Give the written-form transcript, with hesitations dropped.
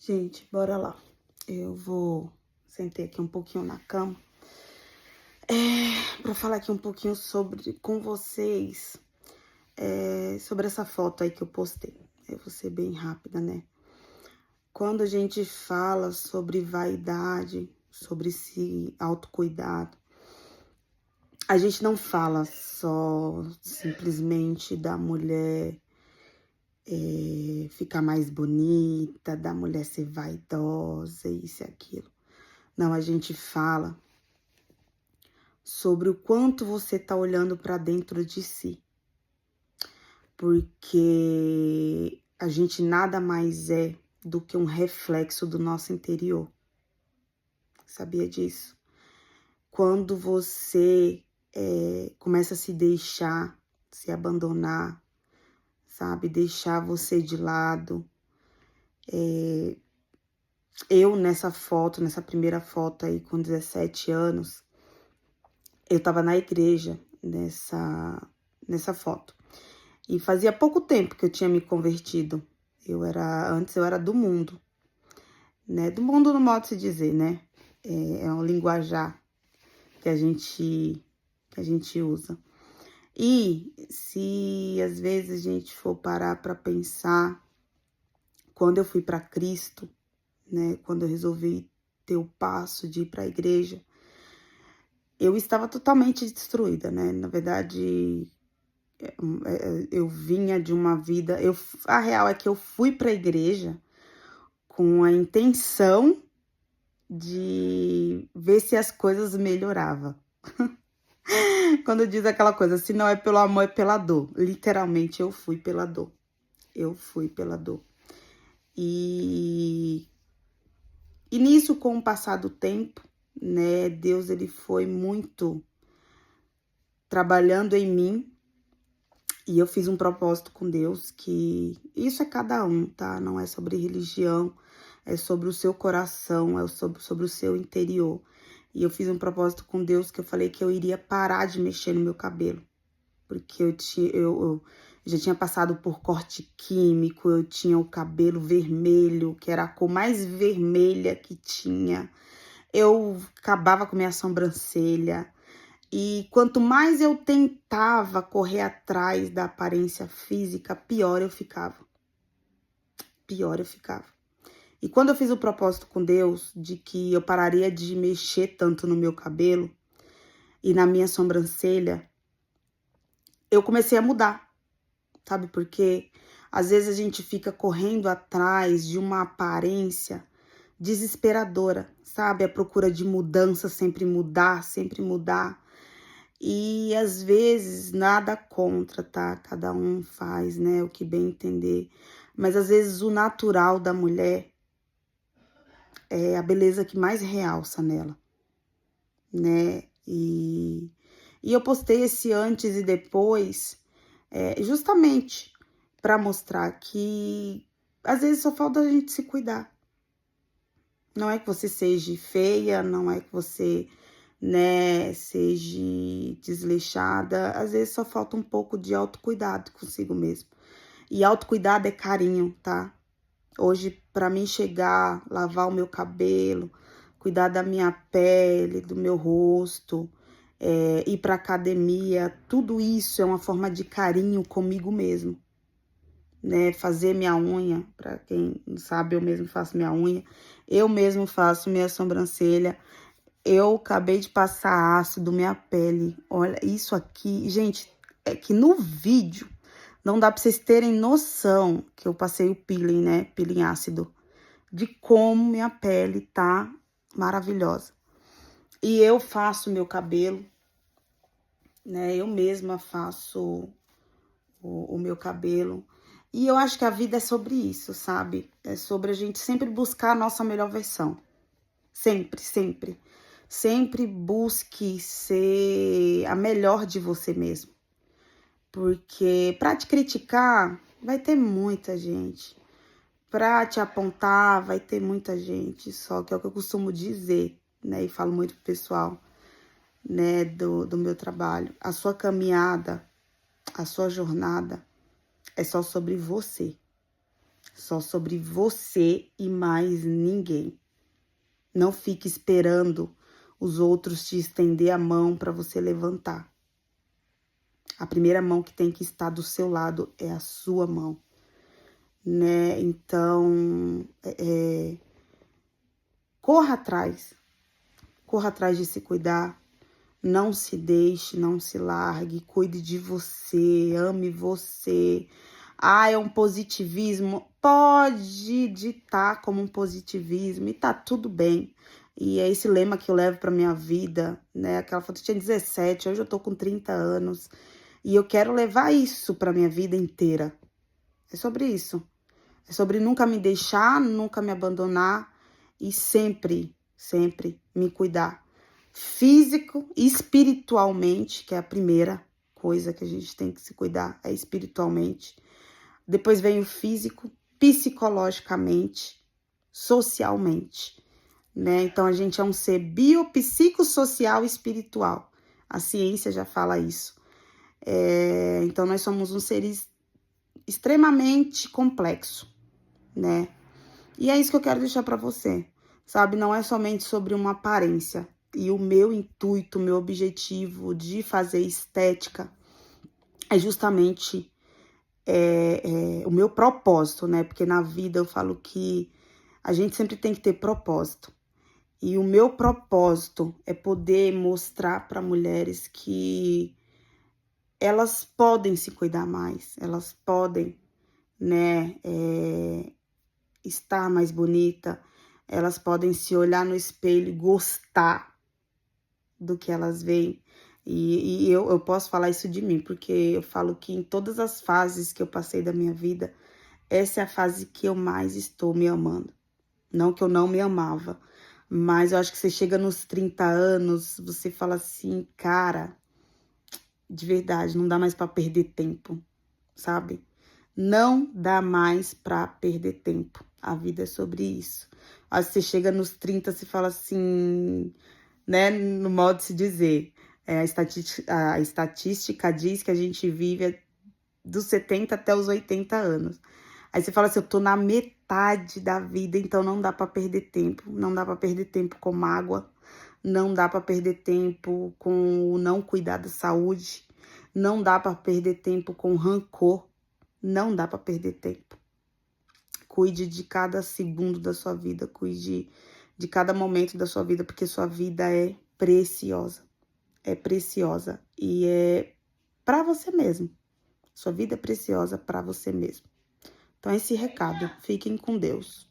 Gente, bora lá. Eu vou sentar aqui um pouquinho na cama. Pra falar aqui um pouquinho com vocês, sobre essa foto aí que eu postei. Eu vou ser bem rápida, né? Quando a gente fala sobre vaidade, sobre esse autocuidado, a gente não fala só simplesmente da mulher ficar mais bonita, da mulher ser vaidosa, isso e aquilo. Não, a gente fala sobre o quanto você tá olhando para dentro de si. Porque a gente nada mais é do que um reflexo do nosso interior. Sabia disso? Quando você começa a se deixar, se abandonar, sabe? Deixar você de lado. Eu nessa foto, nessa primeira foto aí com 17 anos, eu tava na igreja nessa foto. E fazia pouco tempo que eu tinha me convertido. Antes eu era do mundo, né? Do mundo no modo de se dizer, né? É um linguajar que a gente usa. E se às vezes a gente for parar para pensar, quando eu fui para Cristo, né? Quando eu resolvi ter o passo de ir para a igreja, eu estava totalmente destruída, né? Na verdade, eu vinha de uma vida. A real é que eu fui para a igreja com a intenção de ver se as coisas melhoravam. Quando diz aquela coisa, se não é pelo amor, é pela dor. Literalmente, eu fui pela dor. Eu fui pela dor. E nisso, com o passar do tempo, né, Deus, ele foi muito trabalhando em mim. E eu fiz um propósito com Deus, que isso é cada um, tá? Não é sobre religião, é sobre o seu coração, é sobre o seu interior. E eu fiz um propósito com Deus que eu falei que eu iria parar de mexer no meu cabelo. Porque eu já tinha passado por corte químico, eu tinha o cabelo vermelho, que era a cor mais vermelha que tinha. Eu acabava com minha sobrancelha. E quanto mais eu tentava correr atrás da aparência física, pior eu ficava. Pior eu ficava. E quando eu fiz o propósito com Deus de que eu pararia de mexer tanto no meu cabelo e na minha sobrancelha, eu comecei a mudar, sabe? Porque às vezes a gente fica correndo atrás de uma aparência desesperadora, sabe? A procura de mudança, sempre mudar, sempre mudar. E às vezes nada contra, tá? Cada um faz, né, o que bem entender. Mas às vezes o natural da mulher é a beleza que mais realça nela, né? E eu postei esse antes e depois, justamente para mostrar que às vezes só falta a gente se cuidar. Não é que você seja feia, não é que você, né, seja desleixada. Às vezes só falta um pouco de autocuidado consigo mesmo. E autocuidado é carinho, tá? Hoje, para mim chegar, lavar o meu cabelo, cuidar da minha pele, do meu rosto, ir pra academia, tudo isso é uma forma de carinho comigo mesmo. Né, fazer minha unha, para quem não sabe, eu mesmo faço minha unha, eu mesmo faço minha sobrancelha, eu acabei de passar ácido minha pele, olha, isso aqui, gente, é que no vídeo não dá para vocês terem noção que eu passei o peeling, né, peeling ácido, de como minha pele tá maravilhosa. E eu faço meu cabelo, né, eu mesma faço o meu cabelo. E eu acho que a vida é sobre isso, sabe? É sobre a gente sempre buscar a nossa melhor versão. Sempre, sempre. Sempre busque ser a melhor de você mesmo. Porque pra te criticar, vai ter muita gente. Pra te apontar, vai ter muita gente. Só que é o que eu costumo dizer, né? E falo muito pro pessoal, né? Do meu trabalho. A sua caminhada, a sua jornada é só sobre você. só sobre você e mais ninguém. Não fique esperando os outros te estender a mão para você levantar. A primeira mão que tem que estar do seu lado é a sua mão, né? Então, corra atrás de se cuidar. Não se deixe, não se largue, cuide de você, ame você. Ah, é um positivismo? Pode ditar como um positivismo e tá tudo bem. E é esse lema que eu levo pra minha vida, né? Aquela foto, eu tinha 17, hoje eu tô com 30 anos. E eu quero levar isso pra minha vida inteira. É sobre isso. É sobre nunca me deixar, nunca me abandonar e sempre, sempre me cuidar. Físico e espiritualmente, que é a primeira coisa que a gente tem que se cuidar, é espiritualmente. Depois vem o físico, psicologicamente, socialmente, né? Então, a gente é um ser biopsicossocial e espiritual. A ciência já fala isso. Então, nós somos um ser extremamente complexo, né? E é isso que eu quero deixar para você, sabe? Não é somente sobre uma aparência. E o meu intuito, o meu objetivo de fazer estética é justamente o meu propósito, né? Porque na vida eu falo que a gente sempre tem que ter propósito. E o meu propósito é poder mostrar para mulheres que elas podem se cuidar mais, elas podem, né, estar mais bonita, elas podem se olhar no espelho e gostar do que elas veem. E eu posso falar isso de mim, porque eu falo que em todas as fases que eu passei da minha vida, essa é a fase que eu mais estou me amando. Não que eu não me amava, mas eu acho que você chega nos 30 anos, você fala assim, cara, de verdade, não dá mais pra perder tempo, sabe? Não dá mais pra perder tempo. A vida é sobre isso. Aí você chega nos 30, você fala assim, né, no modo de se dizer, a estatística diz que a gente vive dos 70 até os 80 anos. Aí você fala assim, eu tô na metade da vida, então não dá pra perder tempo. Não dá pra perder tempo com mágoa, não dá pra perder tempo com o não cuidar da saúde, não dá pra perder tempo com rancor, não dá pra perder tempo. Cuide de cada segundo da sua vida, cuide de cada momento da sua vida, porque sua vida é preciosa. É preciosa e é para você mesmo. Sua vida é preciosa para você mesmo. Então, esse recado. Fiquem com Deus.